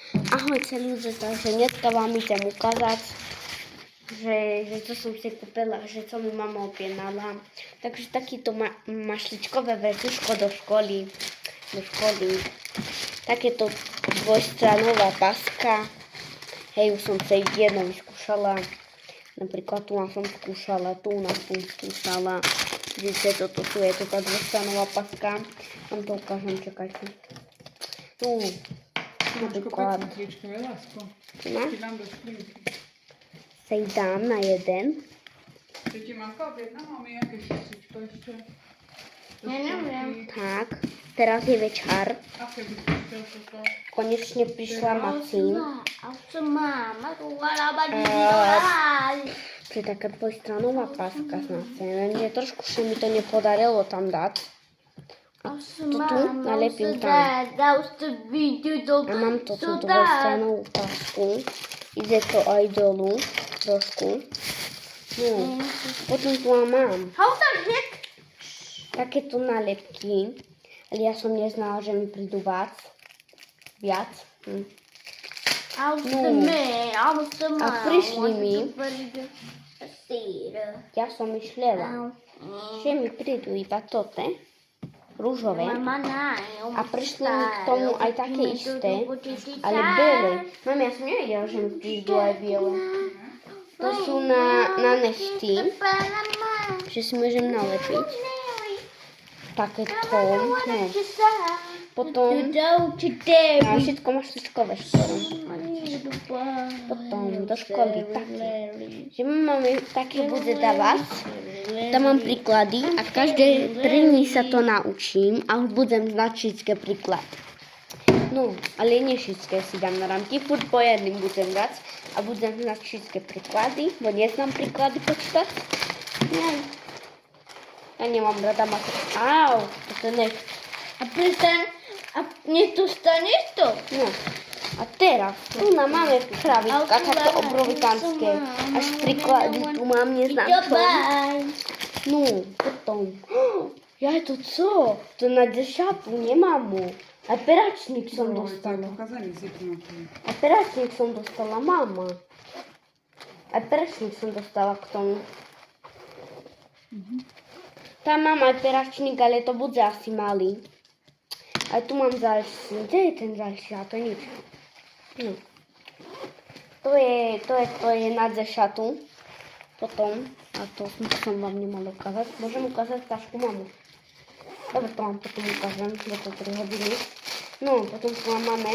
Ahojte ľudia, takže dneska vám idem ukázať, že to som si kúpila, že co mi mama objednala. Takže takýto mašličkové verzuško do školy. Takéto dvojstranová paska. Hej, už som sa jedno vyskúšala. Napríklad tu som skúšala, tu skúšala. Vidíte, toto tu je tá dvojstranová paska. Vám to ukážem, čakajte. Tu. Napríklad sa ich dám na jeden. Čo ti mamka objedná? Máme jaké šestičko ešte? Ja neviem. Tak, teraz je večer. Aké by si chcel toto? Konečne prišla Macín. To je taká dvojstranová páska na scéne. Trošku sa mi to nepodarilo tam dať. A to tu nalepím tam. A mám to tú dvojstranovú pásku. Ide to aj dolu trošku. No, potom tu mám takéto nálepky. Ale ja som neznala, že mi prídu viac. No. A prišli mi. Ja som myšlela, že mi prídu iba toto. Rúžové. A prišli mi k tomu aj také isté, ale biele. Mami, ja som nevedela, že mi prídu aj biele. To sú na nechty, že si môžem nalepiť. Takéto. No. Potom všetko mašličkové skoro. Potom do školy také. Že máme také bude dávať. Tam mám príklady a každé 3 dní sa to naučím a už budem znať všetké príklady. No, ale nie všetké si dám na rámky, furt po jedným budem dať a budem znať všetké príklady, bo neznám príklady počítať. Nie. Ja nemám rada matematiku. Au, to nech. A prestaň, a nech to staneš to. No. A teraz, tu máme kravička, také obrovitánske. Až príklady tu mám, neznám čo. No, potom. Ja to co? To na dešatu nemám mu. A peračník som dostala. A peračník som dostala mama. A peračník som dostala k tomu. Tam mám aj peračník, ale to bude asi malý. A tu mám ďalší. Kde je ten ďalší? A to je nič. No. To je na dešatu. Potom, a to som vám nemala ukázať. Môžem ukázať tašku mamu. Dobre, to vám potom ukážem, do to 3 hodiny. No, potom tu máme